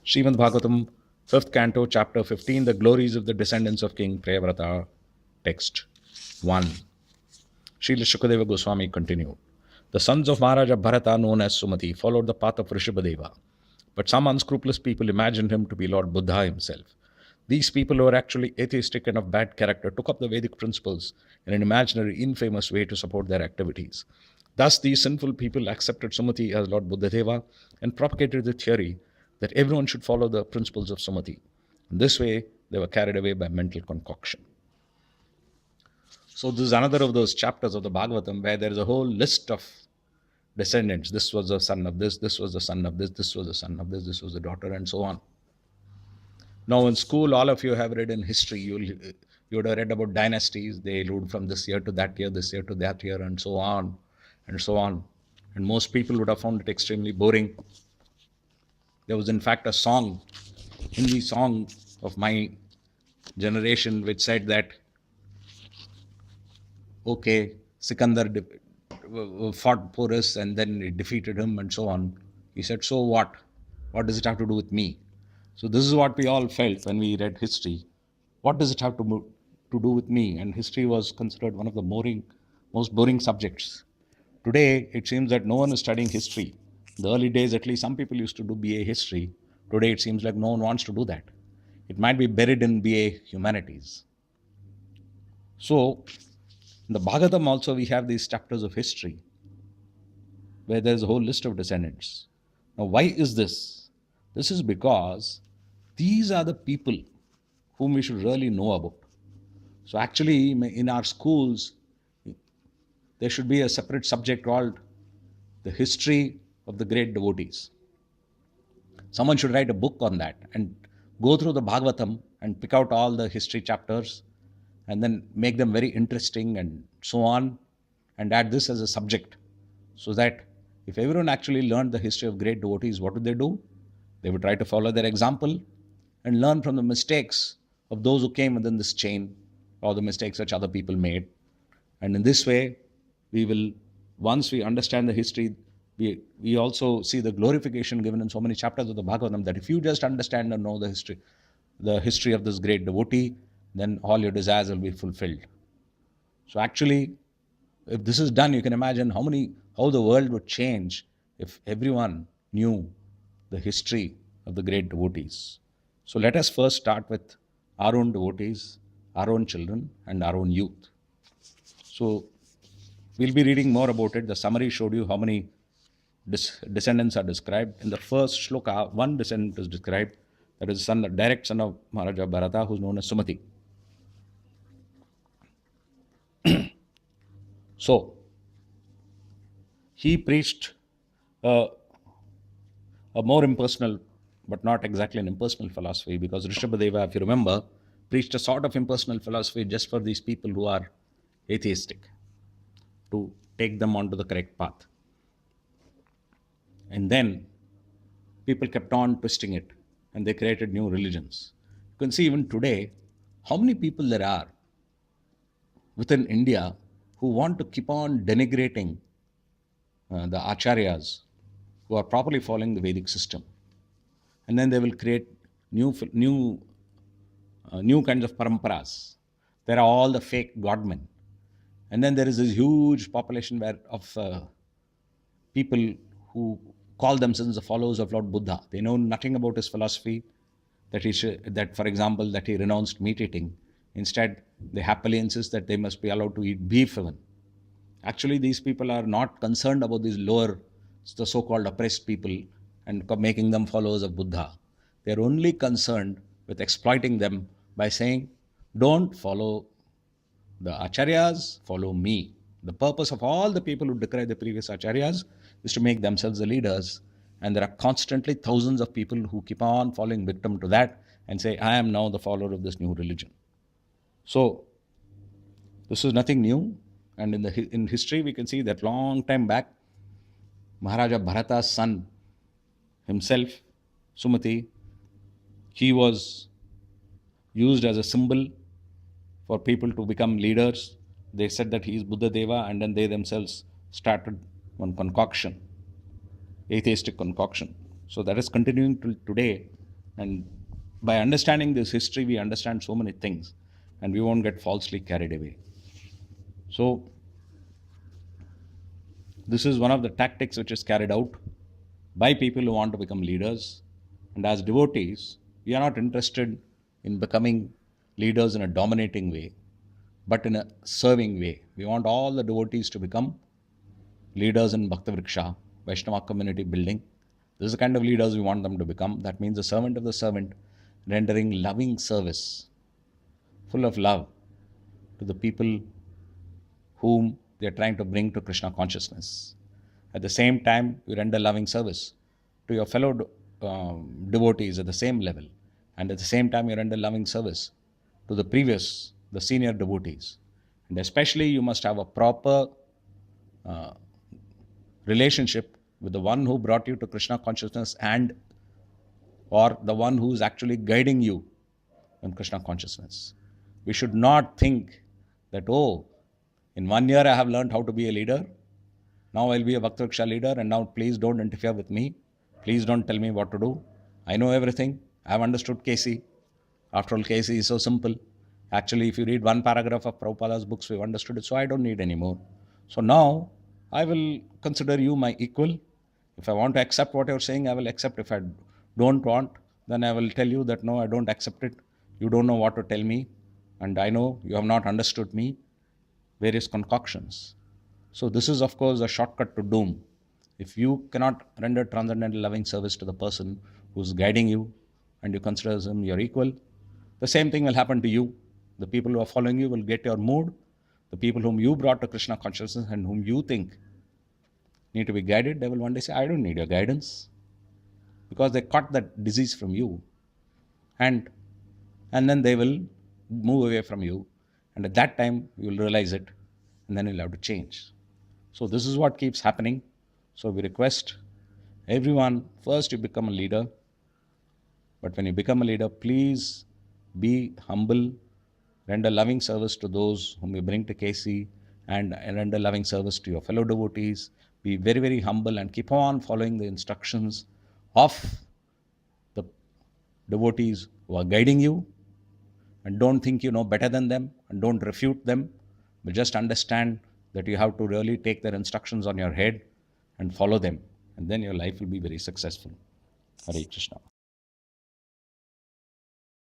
Srimad Bhagavatam, 5th canto, chapter 15, the glories of the descendants of King Priyavrata. Text 1. Srila Shukadeva Goswami continued. The sons of Maharaja Bharata, known as Sumati, followed the path of Rishabhadeva. But some unscrupulous people imagined him to be Lord Buddha himself. These people, who were actually atheistic and of bad character, took up the Vedic principles in an imaginary, infamous way to support their activities. Thus, these sinful people accepted Sumati as Lord Buddhadeva and propagated the theory that everyone should follow the principles of Sumati. In this way, they were carried away by mental concoction. So, this is another of those chapters of the Bhagavatam where there is a whole list of descendants. This was the son of this was the son of this was the son of this was the daughter, and so on. Now, in school, all of you have read in history, you would have read about dynasties. They ruled from this year to that year, this year to that year, and so on, and so on. And most people would have found it extremely boring. There was, in fact, a song, Hindi song of my generation, which said that, okay, Sikandar fought Porus and then he defeated him and so on. He said, so what? What does it have to do with me? So this is what we all felt when we read history. What does it have to do with me? And history was considered one of the most boring subjects. Today, it seems that no one is studying history. In the early days, at least, some people used to do BA history. Today, it seems like no one wants to do that. It might be buried in BA humanities. So, in the Bhagavatam also, we have these chapters of history where there's a whole list of descendants. Now, why is this? This is because these are the people whom we should really know about. So actually, in our schools, there should be a separate subject called the history of the great devotees. Someone should write a book on that and go through the Bhagavatam and pick out all the history chapters and then make them very interesting and so on, and add this as a subject, so that if everyone actually learned the history of great devotees, what would they do? They would try to follow their example and learn from the mistakes of those who came within this chain, or the mistakes which other people made. And in this way, we will, once we understand the history, we also see the glorification given in so many chapters of the Bhagavatam, that if you just understand and know the history of this great devotee, then all your desires will be fulfilled. So actually, if this is done, you can imagine how the world would change if everyone knew the history of the great devotees. So let us first start with our own devotees, our own children, and our own youth. So we'll be reading more about it. The summary showed you how many descendants are described. In the first shloka, one descendant is described, that is the direct son of Maharaja Bharata, who is known as Sumati. So, he preached a more impersonal, but not exactly an impersonal philosophy, because Rishabhadeva, if you remember, preached a sort of impersonal philosophy just for these people who are atheistic, to take them onto the correct path. And then people kept on twisting it, and they created new religions. You can see even today how many people there are within India who want to keep on denigrating the acharyas who are properly following the Vedic system. And then they will create new kinds of paramparas. There are all the fake godmen. And then there is this huge population of people who call themselves the followers of Lord Buddha. They know nothing about his philosophy, that for example, that he renounced meat eating. Instead, they happily insist that they must be allowed to eat beef even. Actually, these people are not concerned about these lower, the so-called oppressed people, and making them followers of Buddha. They are only concerned with exploiting them by saying, don't follow the acharyas, follow me. The purpose of all the people who decry the previous acharyas is to make themselves the leaders. And there are constantly thousands of people who keep on falling victim to that and say, I am now the follower of this new religion. So, this is nothing new. And in history, we can see that long time back, Maharaja Bharata's son himself, Sumati, he was used as a symbol for people to become leaders. They said that he is Buddha Deva, and then they themselves started one concoction, atheistic concoction. So that is continuing till today. And by understanding this history, we understand so many things and we won't get falsely carried away. So, this is one of the tactics which is carried out by people who want to become leaders. And as devotees, we are not interested in becoming leaders in a dominating way, but in a serving way. We want all the devotees to become leaders in Bhakta Vriksha, Vaishnava community building. This is the kind of leaders we want them to become. That means the servant of the servant, rendering loving service, full of love to the people whom they are trying to bring to Krishna consciousness. At the same time, you render loving service to your fellow devotees at the same level. And at the same time, you render loving service to the senior devotees. And especially, you must have a proper relationship with the one who brought you to Krishna consciousness and or the one who is actually guiding you in Krishna consciousness. We should not think that, oh, in 1 year I have learned how to be a leader. Now I'll be a Bhakta Vriksha leader, and now please don't interfere with me. Please don't tell me what to do. I know everything. I have understood KC. After all, KC is so simple. Actually, if you read one paragraph of Prabhupada's books, we've understood it, so I don't need any more. So now I will consider you my equal. If I want to accept what you're saying, I will accept. If I don't want, then I will tell you that no, I don't accept it. You don't know what to tell me, and I know you have not understood me. Various concoctions. So, this is, of course, a shortcut to doom. If you cannot render transcendental loving service to the person who's guiding you and you consider him your equal, the same thing will happen to you. The people who are following you will get your mood. The people whom you brought to Krishna consciousness and whom you think need to be guided, they will one day say, I don't need your guidance, because they caught that disease from you. And then they will move away from you. And at that time, you will realize it, and then you'll have to change. So, this is what keeps happening. So, we request everyone, first you become a leader, but when you become a leader, please be humble, render loving service to those whom you bring to KC, and render loving service to your fellow devotees. Be very, very humble and keep on following the instructions of the devotees who are guiding you, and don't think you know better than them, and don't refute them, but just understand that you have to really take their instructions on your head and follow them, and then your life will be very successful. Hare Krishna.